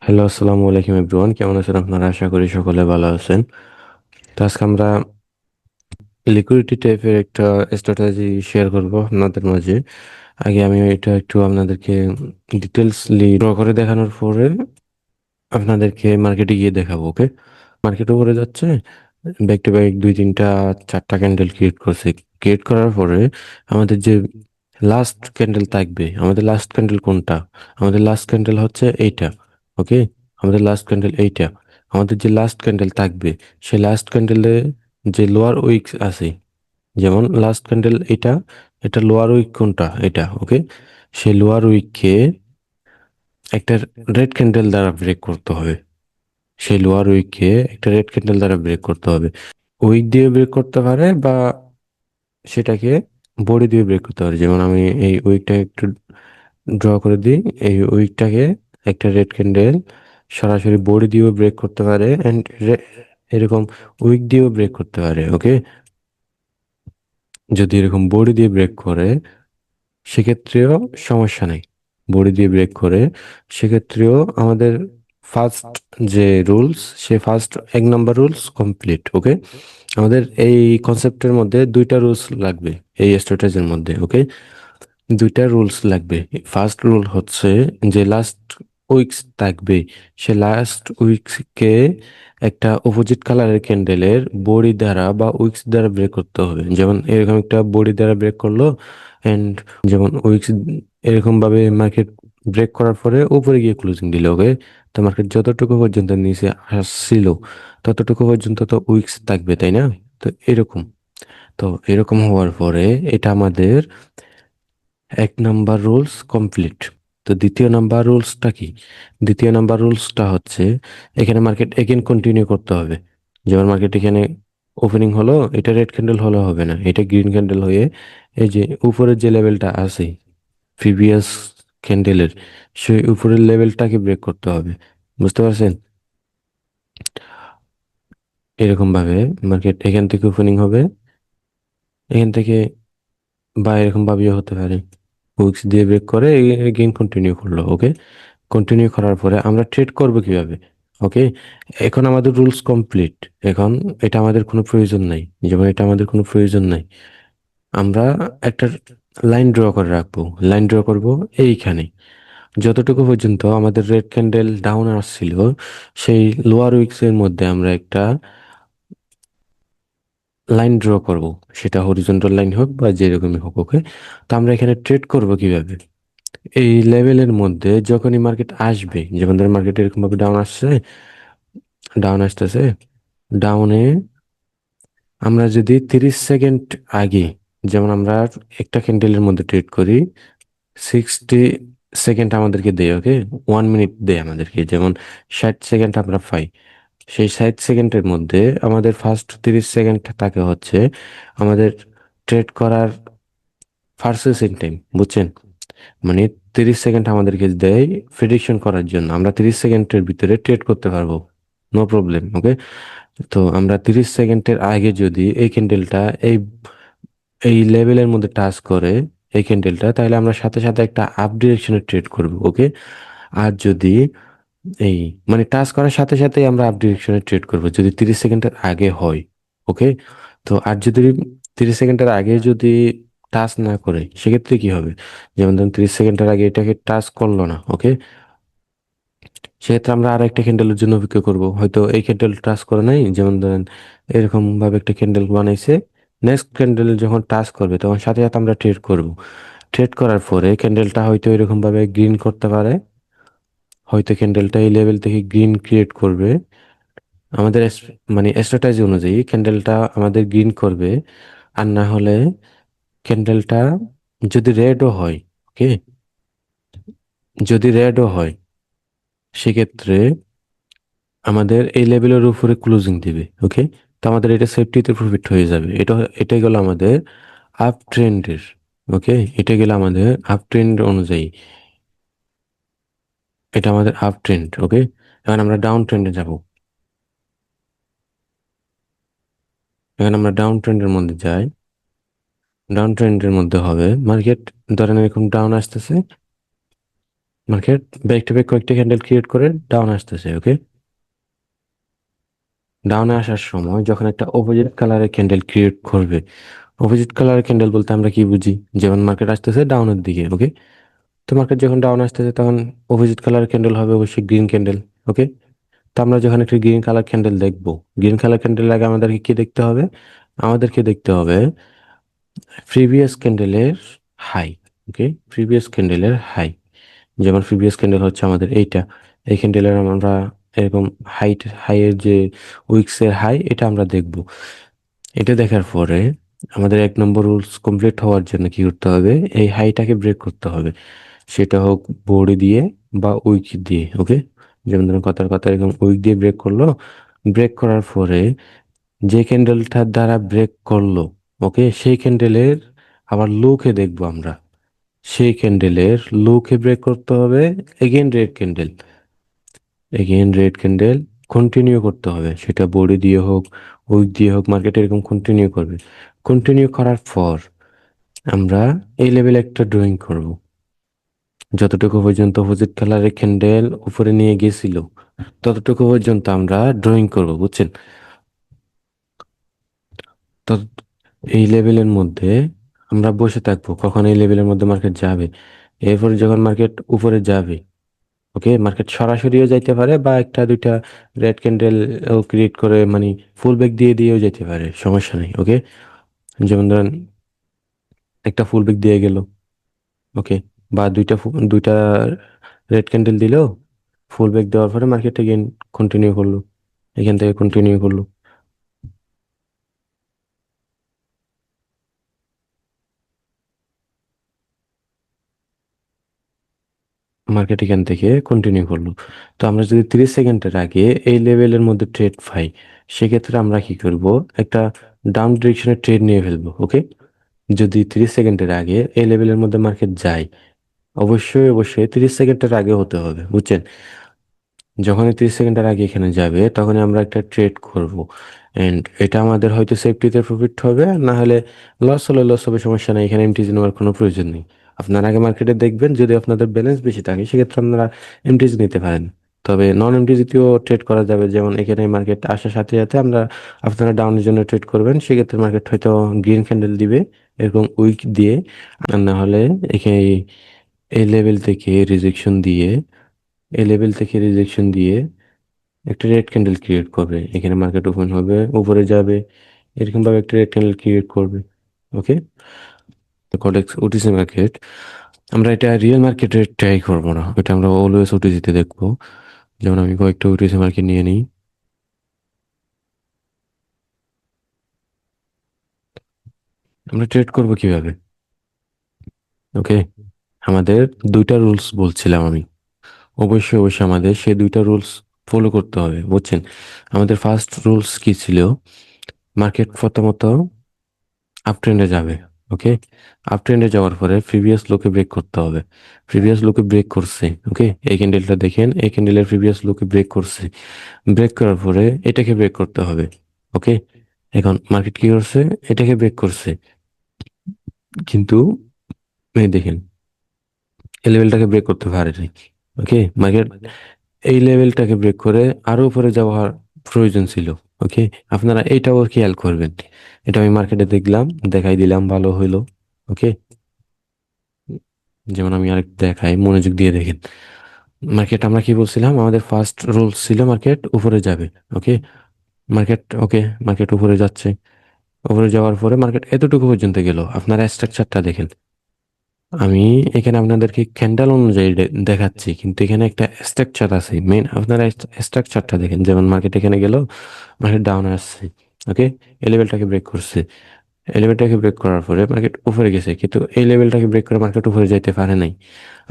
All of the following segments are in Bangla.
হ্যালো, আসসালামু আলাইকুম এভরিওয়ান। কেমন আছেন আপনারা? আশা করি সকলে ভালো আছেন। তো আজকে আমরা লিকুইডিটি টাইপের একটা স্ট্র্যাটেজি শেয়ার করব আপনাদের মাঝে। আগে আমি এটা একটু আপনাদেরকে ডিটেলসলি ড্র করে দেখানোর পরে আপনাদেরকে মার্কেটে গিয়ে দেখাবো। ওকে, মার্কেট উপরে যাচ্ছে, ব্যাক টু ব্যাক দুই তিনটা চারটা ক্যান্ডেল ক্রিয়েট করছে। ক্রিয়েট করার পরে আমাদের যে লাস্ট ক্যান্ডেল থাকবে, আমাদের লাস্ট ক্যান্ডেল কোনটা? আমাদের লাস্ট ক্যান্ডেল হচ্ছে এইটা। ওকে, আমাদের লাস্ট ক্যান্ডেল এইটা। আমাদের যে লাস্ট ক্যান্ডেল থাকবে, সেই লাস্ট ক্যান্ডেলে যে লোয়ার উইক আছে, যেমন লাস্ট ক্যান্ডেল এটা, এটা লোয়ার উইক কোনটা? এটা। ওকে, সেই লোয়ার উইককে একটা রেড ক্যান্ডেল দ্বারা ব্রেক করতে হবে। সেই লোয়ার উইককে একটা রেড ক্যান্ডেল দ্বারা ব্রেক করতে হবে। উইক দিয়ে ব্রেক করতে পারে বা সেটাকে বডি দিয়ে ব্রেক করতে পারে। যেমন আমি এই উইকটা একটু ড্র করে দিই। এই উইকটাকে একটা রেড ক্যান্ডেল সরাসরি বডি দিয়েও ব্রেক করতে পারে অ্যান্ড এরকম উইক দিয়েও ব্রেক করতে পারে। ওকে, যদি এরকম বডি দিয়ে ব্রেক করে সেক্ষেত্রেও সমস্যা নেই। বডি দিয়ে ব্রেক করে সেক্ষেত্রেও আমাদের ফার্স্ট যে রুলস, সে ফার্স্ট এক নাম্বার রুলস কমপ্লিট। ওকে, আমাদের এই কনসেপ্টের মধ্যে দুইটা রুলস লাগবে এই স্ট্র্যাটেজির মধ্যে। ওকে, দুইটা রুলস লাগবে। ফার্স্ট রুল হচ্ছে যে লাস্ট উইকস থাকবে, সে লাস্ট উইকসকে একটা অপোজিট কালারের ক্যান্ডেলের বডি দ্বারা বা উইকস দ্বারা ব্রেক করতে হবে। যেমন এরকম একটা বডি দ্বারা ব্রেক করলো এন্ড যেমন উইকস এরকম ভাবে মার্কেট ব্রেক করার পরে উপরে গিয়ে ক্লোজিং দিল। ওকে, তো মার্কেট যতটুকু পর্যন্ত নিচে আসছিল ততটুকু পর্যন্ত তো উইকস থাকবে, তাই না? তো এরকম, তো এরকম হওয়ার পরে এটা আমাদের এক নাম্বার রুলস কমপ্লিট। তো দ্বিতীয় নাম্বার রুলসটা কি? দ্বিতীয় নাম্বার রুলসটা হচ্ছে এখানে মার্কেট এগেন কন্টিনিউ করতে হবে। যেমন মার্কেট এখানে ওপেনিং হলো, এটা রেড ক্যান্ডেল হলে হবে না, এটা গ্রিন ক্যান্ডেল হয়ে এই যে উপরের যে লেভেলটা আছে প্রিভিয়াস ক্যান্ডেলের, সেই উপরের লেভেলটাকে ব্রেক করতে হবে। বুঝতে পারছেন? এরকম ভাবে মার্কেট এখান থেকে ওপেনিং হবে, এখান থেকে বা এরকম ভাবেও হতে পারে হুইক্স দিয়ে ব্রেক করে গেম কন্টিনিউ করলো। ওকে, কন্টিনিউ করার পরে আমরা ট্রেড করব কিভাবে? ওকে, এখন আমাদের রুলস কমপ্লিট। এখন এটা আমাদের কোনো প্রয়োজন নাই, যেমন এটা আমাদের কোনো প্রয়োজন নাই। আমরা একটা লাইন ড্র করে রাখবো। লাইন ড্র করব এইখানে, যতটুকু পর্যন্ত আমাদের রেড ক্যান্ডেল ডাউন আসছিল সেই লোয়ার উইক্স এর মধ্যে আমরা একটা লাইন ড্র করব। সেটা হরিজন্টাল লাইন হোক বা যেরকমই হোক। ওকে, তো আমরা এখানে ট্রেড করব কিভাবে? এই লেভেলের মধ্যে যখনই মার্কেট আসবে, যেমন ধর মার্কেট এরকম ভাবে ডাউন আসছে, ডাউন আসতেছে, ডাউনে আমরা যদি 30 সেকেন্ড আগে, যেমন আমরা একটা ক্যান্ডেলের মধ্যে ট্রেড করি, 60 সেকেন্ড আমাদেরকে দেয়। ওকে, 1 মিনিট দেয় আমাদেরকে, যেমন 60 সেকেন্ড আমরা পাই। সেই 60 সেকেন্ডের মধ্যে আমাদের ফার্স্ট 30 সেকেন্ড থাকে হচ্ছে আমাদের ট্রেড করার ফার্স্ট টাইম। বুঝছেন? মানে 30 সেকেন্ড আমাদেরকে দেয় প্রেডিকশন করার জন্য, আমরা 30 সেকেন্ডের ভিতরে ট্রেড করতে পারবো, নো প্রবলেম। ওকে, তো আমরা 30 সেকেন্ডের আগে যদি এই ক্যান্ডেলটা এই এই লেভেলের মধ্যে টাচ করে এই ক্যান্ডেলটা, তাহলে আমরা সাথে সাথে একটা আপ ডিরেকশনে ট্রেড করব। ওকে, আর যদি এই মানে টাচ করার সাথে সাথে আমরা আপ ডিরেকশনে ট্রেড করব যদি 30 সেকেন্ডের আগে হয়। ওকে, তো আর যদি 30 সেকেন্ডের আগে যদি টাচ না করে সেক্ষেত্রে কি হবে? যেমন ধরুন 30 সেকেন্ডের আগে এটাকে টাচ করলো না। ওকে, সেক্ষেত্রে আমরা আর একটা ক্যান্ডেলের জন্য অপেক্ষা করব। হয়তো এই ক্যান্ডেল টাচ করে নাই, যেমন ধরেন এরকম ভাবে একটা ক্যান্ডেল বানাইছে, নেক্সট ক্যান্ডেল যখন টাচ করবে তখন সাথে সাথে আমরা ট্রেড করব। ট্রেড করার পরে ক্যান্ডেলটা হয়তো এরকম ভাবে গ্রিন করতে পারে, হয়তো ক্যান্ডেলটা এই লেভেল থেকে গ্রিন ক্রিয়েট করবে। আমাদের মানে স্ট্র্যাটেজি অনুযায়ী ক্যান্ডেলটা আমাদের গ্রিন করবে, আর না হলে ক্যান্ডেলটা যদি রেডও হয়, ওকে, যদি রেডও হয় সেক্ষেত্রে আমাদের এই লেভেলের উপরে ক্লোজিং দিবে। ওকে, তো আমাদের এটা সেফটিতে প্রফিট হয়ে যাবে। এটা গেল আমাদের আপ ট্রেন্ডের। ওকে, এটা গেল আমাদের আপ ট্রেন্ড অনুযায়ী, এটা আমাদের আপ ট্রেন্ড। ওকে, এখন আমরা ডাউন ট্রেন্ডে যাব। এখন আমরা ডাউন ট্রেন্ডের মধ্যে যাই। ডাউন ট্রেন্ডের মধ্যে হবে মার্কেট ধরেন এরকম ডাউন আসতেছে, মার্কেট ব্যাক টু ব্যাক কয়েকটা ক্যান্ডেল ক্রিয়েট করে ডাউন আসতেছে, ওকে। ডাউনে আসার সময় যখন একটা অপোজিট কালারের ক্যান্ডেল ক্রিয়েট করবে, অপোজিট কালারের ক্যান্ডেল বলতে আমরা কি বুঝি, যেমন মার্কেট আসতেছে ডাউনের দিকে, ওকে। তো মার্কেট যখন ডাউন আসতেছে তখন অপোজিট কালার ক্যান্ডেল হবে অবশ্যই গ্রিন ক্যান্ডেল, ওকে। তো আমরা যখন একটা গ্রিন কালার ক্যান্ডেল দেখবো, গ্রিন কালার ক্যান্ডেল আগে আমাদেরকে কি দেখতে হবে, আমাদেরকে দেখতে হবে প্রিভিয়াস ক্যান্ডেলের হাই, ওকে। প্রিভিয়াস ক্যান্ডেলের হাই, যেমন প্রিভিয়াস ক্যান্ডেল হচ্ছে আমাদের এইটা, এই ক্যান্ডেলের আমরা এরকম হাইয়ের যে উইক্সের হাই এটা আমরা দেখব। এটা দেখার পরে আমাদের 1 নম্বর রুলস কমপ্লিট হওয়ার জন্য কি করতে হবে, এই হাইটাকে ব্রেক করতে হবে, সেটা হোক বোর্ড দিয়ে বা উইক দিয়ে, ওকে। যেমন ধরুন কথার কথা এরকম উইক দিয়ে ব্রেক করলো, ব্রেক করার পরে যে ক্যান্ডেলটার দ্বারা ব্রেক করলো, ওকে, সেই ক্যান্ডেলের আবার লোকে দেখবো আমরা, সেই ক্যান্ডেলের লোকে ব্রেক করতে হবে, again red candle, again red candle continue করতে হবে, সেটা বডি দিয়ে হোক উইক দিয়ে হোক, মার্কেট এরকম কন্টিনিউ করবে। কন্টিনিউ করার পর আমরা এই লেভেলে একটা ড্রয়িং করব, যতটুকু পর্যন্ত অপোজিট কালারের ক্যান্ডেল উপরে নিয়ে গেছিল ততটুকু পর্যন্ত আমরা ড্রয়িং করব, বুঝছেন। তো এই লেভেলের মধ্যে আমরা বসে থাকবো, কখন এই লেভেলের মধ্যে মার্কেট যাবে। এরপরে যখন মার্কেট উপরে যাবে, ওকে, মার্কেট সরাসরিও যাইতে পারে বা একটা দুইটা রেড ক্যান্ডেল ক্রিয়েট করে মানে ফুল ব্যাক দিয়ে দিয়েও যেতে পারে, সমস্যা নেই, ওকে। যেমন ধরেন একটা ফুল ব্যাক দিয়ে গেল, ওকে, বা দুইটা রেড ক্যান্ডেল দিলো, ফুল ব্যাক দেওয়ার পরে মার্কেট এগেইন কন্টিনিউ করলো, এখান থেকে কন্টিনিউ করলো, মার্কেট এখান থেকে কন্টিনিউ করলো। তো আমরা যদি 30 সেকেন্ডের আগে এই লেভেলের মধ্যে ট্রেড পাই, সেক্ষেত্রে আমরা কি করব, একটা ডাউন ডিরেকশনে ট্রেড নিয়ে ফেলবো, ওকে। যদি 30 সেকেন্ডের আগে এই লেভেলের মধ্যে মার্কেট যায়, অবশ্যই অবশ্যই 30 সেকেন্ডের আগে হতে হবে, বুঝছেন। যখনই 30 সেকেন্ডের আগে এখানে যাবে তখনই আমরা একটা ট্রেড করব, এন্ড এটা আমাদের হয়তো সেফটিতে প্রফিট হবে, আর না হলে লস হলে লস হবে, সমস্যা নেই, এখানে এমটিজি নেওয়ার কোনো প্রয়োজন নেই। আপনার আগে মার্কেটে দেখবেন, যদি আপনাদের ব্যালেন্স বেশি থাকে সেক্ষেত্রে আপনারা এমটিজি নিতে পারেন। তবে নন এমটিজিতেও ট্রেড করা যাবে, যেমন এখানে মার্কেট আসার সাথে সাথে আমরা, আপনারা ডাউনের জন্য ট্রেড করবেন, সেক্ষেত্রে মার্কেট হয়তো গ্রিন ক্যান্ডেল দিবে এরকম উইক দিয়ে, আর না হলে এখানে এই লেভেল থেকে রিজেকশন দিয়ে, এই লেভেল থেকে রিজেকশন দিয়ে একটা রেড ক্যান্ডেল ক্রিয়েট করবে, এখানে মার্কেট ওপেন হবে উপরে যাবে, এরকম ভাবে একটা রেড ক্যান্ডেল ক্রিয়েট করবে, ওকে। কডেক্স ওটিসি মার্কেট, আমরা এটা রিয়েল মার্কেটে ট্রাই করবো না, এটা আমরা অলওয়েজ ওটিসিতে দেখবো। যেমন আমি কয়েকটা ওটিসি মার্কেট নিয়ে নিই, আমরা ট্রেড করবো কিভাবে, ওকে। আমাদের দুইটা রুলস বলছিলাম আমি, অবশ্যই অবশ্যই আমাদের সেই দুইটা রুলস ফলো করতে হবে, বুঝছেন। আমাদের ফার্স্ট রুলস কি ছিল, মার্কেট প্রথমত আপ ট্রেন্ডে যাবে, ওকে। আপ ট্রেন্ডে যাওয়ার পরে প্রিভিয়াস লোকে ব্রেক করতে হবে, প্রিভিয়াস লোকে ব্রেক করছে, ওকে। এই ক্যান্ডেলটা দেখেন, এই ক্যান্ডেলের প্রিভিয়াস লোকে ব্রেক করছে, ব্রেক করার পরে এটাকে ব্রেক করতে হবে, ওকে। এখন মার্কেট কি করছে, এটাকে ব্রেক করছে, কিন্তু এই দেখেন এই লেভেলটাকে ব্রেক করতে পারেনি, ওকে। মার্কেট এই লেভেলটাকে ব্রেক করে আরো উপরে যাওয়ার প্রয়োজন ছিল, ওকে। আপনারা এইটাও খেয়াল করবেন, এটা আমি মার্কেটে দেখলাম, দেখাই দিলাম, ভালো হইলো, ওকে। যেমন আমি আরেক দেখাই, মনোযোগ দিয়ে দেখেন। মার্কেট আমরা কি বলছিলাম, আমাদের ফার্স্ট রুলস ছিল মার্কেট উপরে যাবে, ওকে। মার্কেট, ওকে, মার্কেট উপরে যাচ্ছে, উপরে যাওয়ার পরে মার্কেট এতটুকু পর্যন্ত গেল, আপনারা স্ট্রাকচারটা দেখেন। আমি এখানে আপনাদেরকে ক্যান্ডেল অনুযায়ী দেখাচ্ছি, কিন্তু এখানে একটা স্ট্রাকচার আছে মেন, আপনারা স্ট্রাকচারটা দেখেন। যেমন মার্কেট এখানে গেল, মার্কেট ডাউন আসছে, ওকে, এই লেভেলটাকে ব্রেক করছে, এই লেভেলটাকে ব্রেক করার পরে মার্কেট উপরে গেছে, কিন্তু এই লেভেলটাকে ব্রেক করে মার্কেট উপরে যাইতে পারে নাই।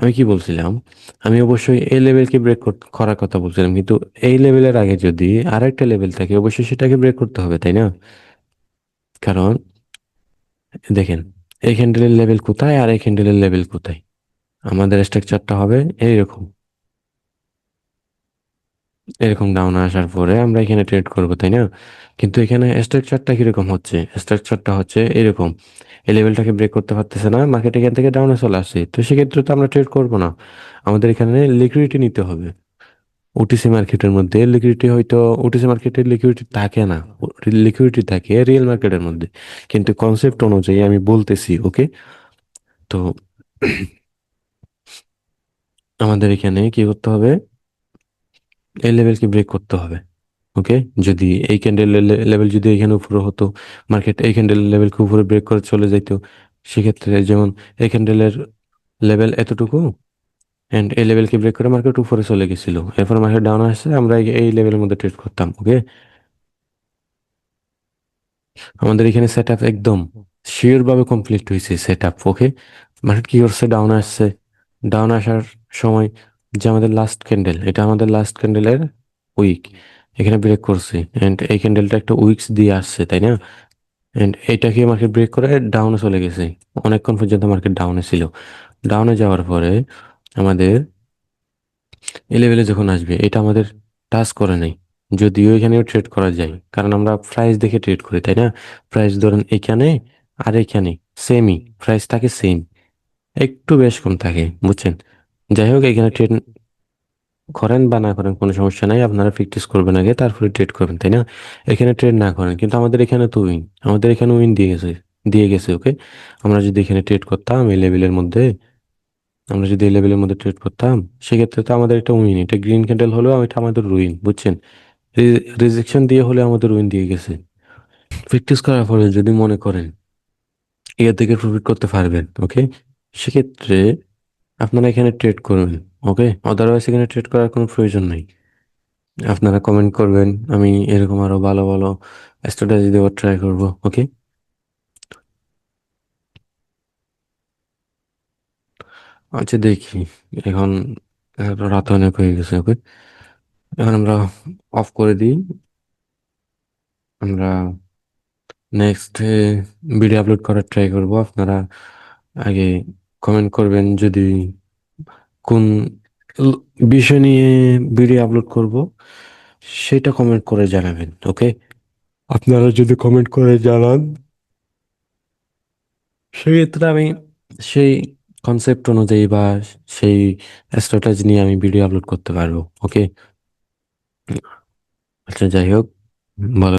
আমি কি বলছিলাম, আমি অবশ্যই এই লেভেলকে ব্রেক করার কথা বলছিলাম, কিন্তু এই লেভেলের আগে যদি আরেকটা লেভেল থাকে অবশ্যই সেটাকে ব্রেক করতে হবে, তাই না। কারণ দেখেন এই ক্যান্ডেলের লেভেল কোথায় আর এই ক্যান্ডেলের লেভেল কোথায়, আমাদের স্ট্রাকচারটা হবে এইরকম, এরকম ডাউন আসার পরে আমরা এখানে ট্রেড করবো, তাই না? কিন্তু এখানে স্ট্রাকচারটা কিরকম হচ্ছে, স্ট্রাকচারটা হচ্ছে এরকম, এই লেভেলটাকে ব্রেক করতে পারতেছে না, মার্কেট এখান থেকে ডাউনে চলে আসছে, তো সেক্ষেত্রে তো আমরা ট্রেড করবো না। আমাদের এখানে লিকুইডিটি নিতে হবে। ওটিসি মার্কেটের মধ্যে লিকুইডিটি হয়তো, ওটিসি মার্কেটের লিকুইডিটি থাকে না, লিকুইডিটি থাকে রিয়েল মার্কেটের মধ্যে। কিন্তু কনসেপ্ট অনুযায়ী আমি বলতেছি, ওকে? তো আমাদের এখানে কি করতে হবে, এই লেভেলকে ব্রেক করতে হবে। ওকে, যদি এই ক্যান্ডেল লেভেল যদি এখানে উপরে হতো, মার্কেট এই ক্যান্ডেল লেভেলকে উপরে ব্রেক করে চলে যাইতো, সেক্ষেত্রে যেমন এই ক্যান্ডেলের লেভেল এতটুকু, এন্ড এই লেভেলকে ব্রেক করে মার্কেট উপরে চলে গেছিল, এরপর মার্কেট ডাউন আসছে, আমরা এই লেভেলের মধ্যে ট্রেড করতাম। ওকে, আমাদের এখানে সেট আপ একদম শিওর ভাবে কমপ্লিট হয়েছে সেট আপ। ওকে, মার্কেট কি করছে, ডাউন আসছে, ডাউন আসার সময় যে আমাদের লাস্ট ক্যান্ডেল, এটা আমাদের লাস্ট ক্যান্ডেলের উইক, এখানে ব্রেক করছে, এন্ড এই ক্যান্ডেলটা একটা উইকস দিয়ে আসছে, তাই না? এন্ড এইটাকে মার্কেট ব্রেক করে ডাউনে চলে গেছে, অনেকক্ষণ পর্যন্ত মার্কেট ডাউনে ছিল। ডাউনে যাওয়ার পরে আমাদের এই লেভেলে যখন আসবে, এটা আমাদের টাচ করে নাই, যদিও এখানেও ট্রেড করা যায়, কারণ আমরা প্রাইস দেখে ট্রেড করি, তাই না? প্রাইস ধরেন এখানে আর এখানে সেমই, প্রাইস থাকে সেম, একটু বেশ কম থাকে, বুঝছেন? যাই হোক, এখানে ট্রেড করেন বা না করেন কোনো সমস্যা নাই, আপনারা প্র্যাকটিস করবেন আগে, তারপরে ট্রেড করবেন, তাই না? এখানে ট্রেড না করেন, কিন্তু আমাদের এখানে তো উইন, আমাদের এখানে উইন দিয়ে গেছে। ওকে, আমরা যদি এখানে ট্রেড করতাম এই লেভেলের মধ্যে, আমরা যদি এই লেভেলের মধ্যে ট্রেড করতাম, সেক্ষেত্রে তো আমাদের এটা উইন, এটা গ্রিন ক্যান্ডেল হলেও এটা আমাদের উইন, বুঝছেন? রিজেকশন দিয়ে হলে আমাদের উইন দিয়ে গেছে। প্র্যাকটিস করার পরে যদি মনে করেন এর থেকে প্রফিট করতে পারবেন, ওকে, সেক্ষেত্রে আপনারা এখানে ট্রেড করবেন। ওকে, আদারওয়াইজ এখানে ট্রেড করার কোনো প্রয়োজন নাই। আপনারা কমেন্ট করবেন, আমি এরকম আরো ভালো ভালো স্ট্র্যাটেজি দেওয়ার ট্রাই করব। ওকে, আচ্ছা দেখি, এখন রাত অনেক হয়ে গেছে। ওকে, এখন আমরা অফ করে দিই, আমরা নেক্সট ভিডিও আপলোড করার ট্রাই করব। আপনারা আগে কমেন্ট করবেন যদি কোন ল- বিষয় নিয়ে ভিডিও আপলোড করব, সেটা কমেন্ট করে জানাবেন। ওকে, আপনারা যদি কমেন্ট করে জানান, সেক্ষেত্রে আমি সেই কনসেপ্ট অনুযায়ী বা সেই স্ট্র্যাটেজি নিয়ে আমি ভিডিও আপলোড করতে পারবো। ওকে, আচ্ছা যাই হোক, ভালো